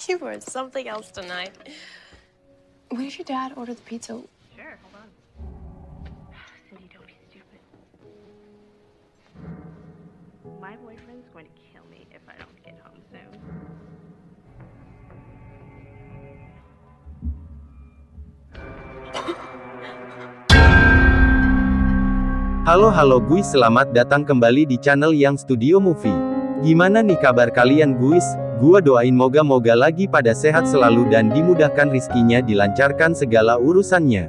You were something else tonight. When did your dad order the pizza? Sure, hold on. Cindy, don't be stupid. My boyfriend's going to kill me if I don't get home soon. Halo guys, selamat datang kembali di channel Yang Studio Movie. Gimana nih kabar kalian guys? Gua doain moga-moga lagi pada sehat selalu dan dimudahkan rizkinya, dilancarkan segala urusannya.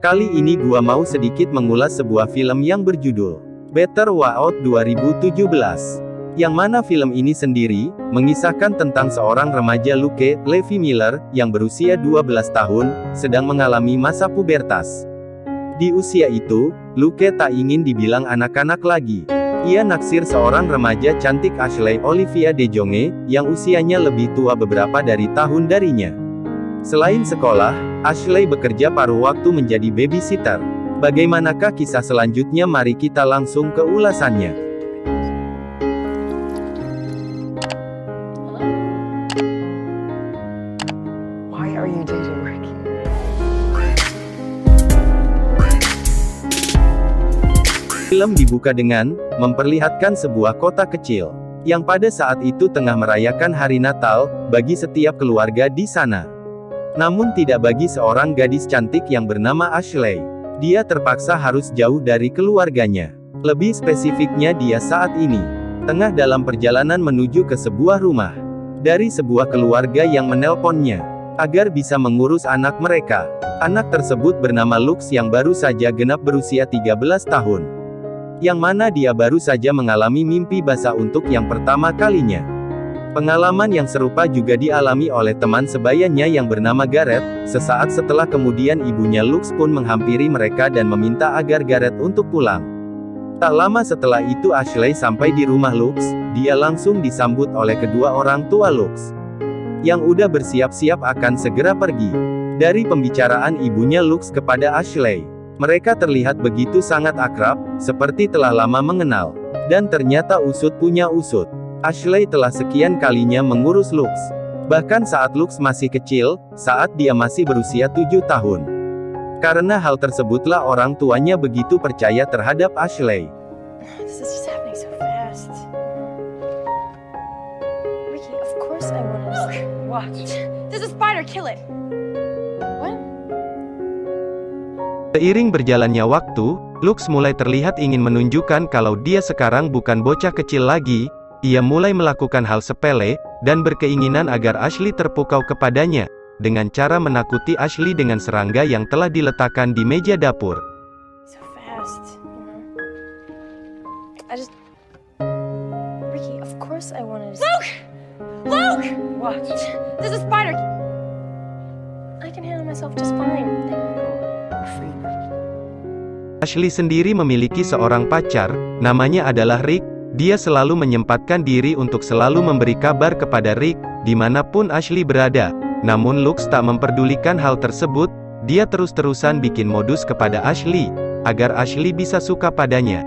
Kali ini gua mau sedikit mengulas sebuah film yang berjudul Better Way Out 2017. Yang mana film ini sendiri mengisahkan tentang seorang remaja Luke Levi Miller yang berusia 12 tahun, sedang mengalami masa pubertas. Di usia itu, Luke tak ingin dibilang anak-anak lagi. Ia naksir seorang remaja cantik Ashley Olivia DeJonge, yang usianya lebih tua beberapa dari tahun darinya. Selain sekolah, Ashley bekerja paruh waktu menjadi babysitter. Bagaimanakah kisah selanjutnya? Mari kita langsung ke ulasannya. Why are you dating Ricky? Film dibuka dengan memperlihatkan sebuah kota kecil yang pada saat itu tengah merayakan hari Natal bagi setiap keluarga di sana. Namun tidak bagi seorang gadis cantik yang bernama Ashley. Dia terpaksa harus jauh dari keluarganya. Lebih spesifiknya, dia saat ini tengah dalam perjalanan menuju ke sebuah rumah dari sebuah keluarga yang menelponnya agar bisa mengurus anak mereka. Anak tersebut bernama Lux yang baru saja genap berusia 13 tahun. Yang mana dia baru saja mengalami mimpi basah untuk yang pertama kalinya. Pengalaman yang serupa juga dialami oleh teman sebayanya yang bernama Gareth. Sesaat setelah kemudian ibunya Lux pun menghampiri mereka dan meminta agar Gareth untuk pulang. Tak lama setelah itu Ashley sampai di rumah Lux. Dia langsung disambut oleh kedua orang tua Lux yang udah bersiap-siap akan segera pergi. Dari pembicaraan ibunya Lux kepada Ashley, mereka terlihat begitu sangat akrab, seperti telah lama mengenal. Dan ternyata usut punya usut. Ashley telah sekian kalinya mengurus Lux. Bahkan saat Lux masih kecil, saat dia masih berusia 7 tahun. Karena hal tersebutlah orang tuanya begitu percaya terhadap Ashley. This is just happening so fast. Ricky, of course I want to... Watch. There's a spider, kill it. What? Seiring berjalannya waktu, Lux mulai terlihat ingin menunjukkan kalau dia sekarang bukan bocah kecil lagi. Ia mulai melakukan hal sepele, dan berkeinginan agar Ashley terpukau kepadanya, dengan cara menakuti Ashley dengan serangga yang telah diletakkan di meja dapur. So fast, you know. I just... Ricky, of course I wanted to... Luke! Luke! What? There's a spider! I can handle myself just fine. Ashley sendiri memiliki seorang pacar, namanya adalah Rick. Dia selalu menyempatkan diri untuk selalu memberi kabar kepada Rick, dimanapun Ashley berada. Namun Lux tak memperdulikan hal tersebut. Dia terus-terusan bikin modus kepada Ashley, agar Ashley bisa suka padanya.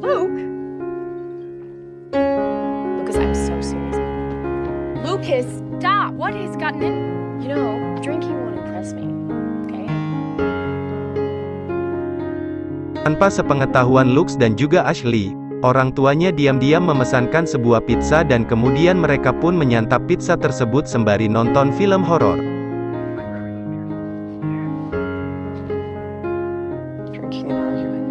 Luke? Lucas, I'm so serious. Lucas, stop! What has gotten in? You know, drinking won't impress me, okay? Tanpa sepengetahuan Lux dan juga Ashley, orang tuanya diam-diam memesankan sebuah pizza dan kemudian mereka pun menyantap pizza tersebut sembari nonton film horor. Drinking and arguing.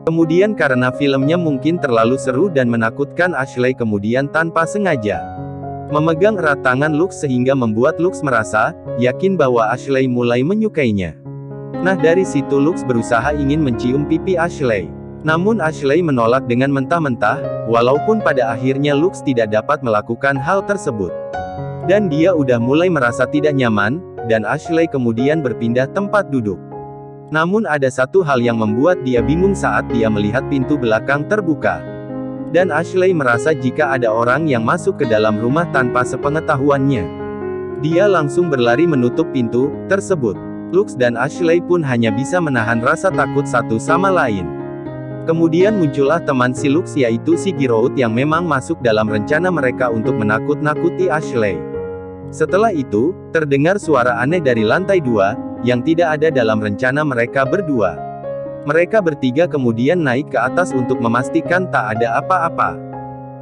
Kemudian karena filmnya mungkin terlalu seru dan menakutkan, Ashley kemudian tanpa sengaja memegang erat tangan Lux sehingga membuat Lux merasa yakin bahwa Ashley mulai menyukainya. Nah, dari situ Lux berusaha ingin mencium pipi Ashley. Namun Ashley menolak dengan mentah-mentah, walaupun pada akhirnya Lux tidak dapat melakukan hal tersebut. Dan dia udah mulai merasa tidak nyaman, dan Ashley kemudian berpindah tempat duduk. Namun ada satu hal yang membuat dia bingung saat dia melihat pintu belakang terbuka. Dan Ashley merasa jika ada orang yang masuk ke dalam rumah tanpa sepengetahuannya. Dia langsung berlari menutup pintu tersebut. Lux dan Ashley pun hanya bisa menahan rasa takut satu sama lain. Kemudian muncullah teman si Lux yaitu si Giroud yang memang masuk dalam rencana mereka untuk menakut-nakuti Ashley. Setelah itu, terdengar suara aneh dari lantai 2, yang tidak ada dalam rencana mereka berdua. Mereka bertiga kemudian naik ke atas untuk memastikan tak ada apa-apa.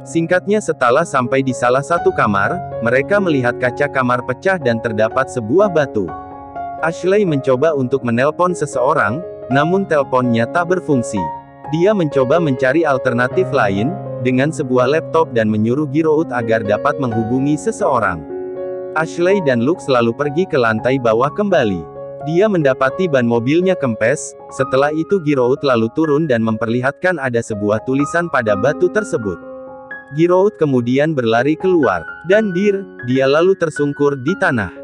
Singkatnya setelah sampai di salah satu kamar, mereka melihat kaca kamar pecah dan terdapat sebuah batu. Ashley mencoba untuk menelpon seseorang, namun teleponnya tak berfungsi. Dia mencoba mencari alternatif lain, dengan sebuah laptop dan menyuruh Giroud agar dapat menghubungi seseorang. Ashley dan Lux lalu pergi ke lantai bawah kembali. Dia mendapati ban mobilnya kempes, setelah itu Giroud lalu turun dan memperlihatkan ada sebuah tulisan pada batu tersebut. Giroud kemudian berlari keluar, dan dia lalu tersungkur di tanah.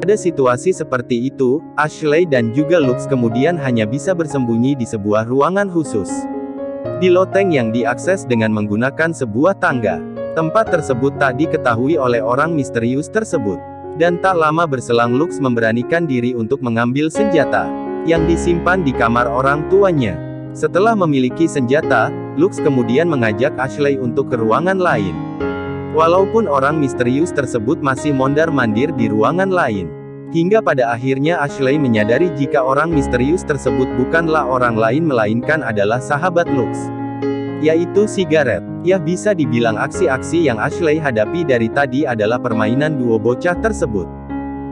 Pada situasi seperti itu, Ashley dan juga Lux kemudian hanya bisa bersembunyi di sebuah ruangan khusus. Di loteng yang diakses dengan menggunakan sebuah tangga. Tempat tersebut tak diketahui oleh orang misterius tersebut. Dan tak lama berselang Lux memberanikan diri untuk mengambil senjata yang disimpan di kamar orang tuanya. Setelah memiliki senjata, Lux kemudian mengajak Ashley untuk ke ruangan lain. Walaupun orang misterius tersebut masih mondar-mandir di ruangan lain. Hingga pada akhirnya Ashley menyadari jika orang misterius tersebut bukanlah orang lain melainkan adalah sahabat Lux. Yaitu si Gareth. Ya bisa dibilang aksi-aksi yang Ashley hadapi dari tadi adalah permainan duo bocah tersebut.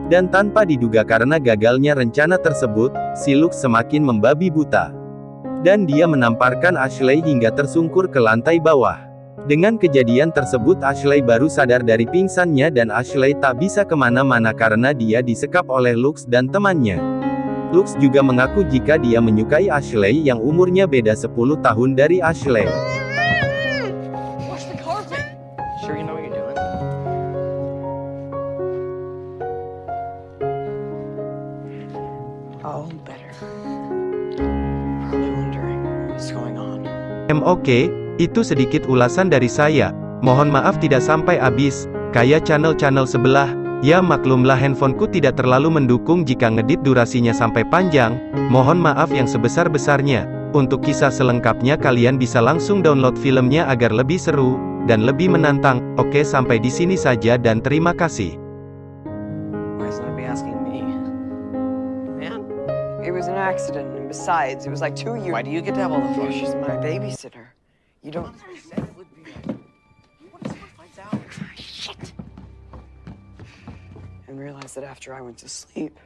Dan tanpa diduga karena gagalnya rencana tersebut, si Lux semakin membabi buta. Dan dia menamparkan Ashley hingga tersungkur ke lantai bawah. Dengan kejadian tersebut Ashley baru sadar dari pingsannya dan Ashley tak bisa kemana-mana karena dia disekap oleh Lux dan temannya. Lux juga mengaku jika dia menyukai Ashley yang umurnya beda 10 tahun dari Ashley. Sure you know what you're doing? Oh, better. Probably wondering what's going on. Oke. Itu sedikit ulasan dari saya. Mohon maaf tidak sampai habis, kayak channel-channel sebelah. Ya maklumlah handphoneku tidak terlalu mendukung jika ngedit durasinya sampai panjang. Mohon maaf yang sebesar-besarnya. Untuk kisah selengkapnya kalian bisa langsung download filmnya agar lebih seru dan lebih menantang. Oke, sampai di sini saja dan terima kasih. Why isn't it be asking me? Man, it was an accident, and besides, it was like 2 years. Why do you get to have all the fun? She's my babysitter. You don't. What if someone finds out? Shit. And realized that after I went to sleep,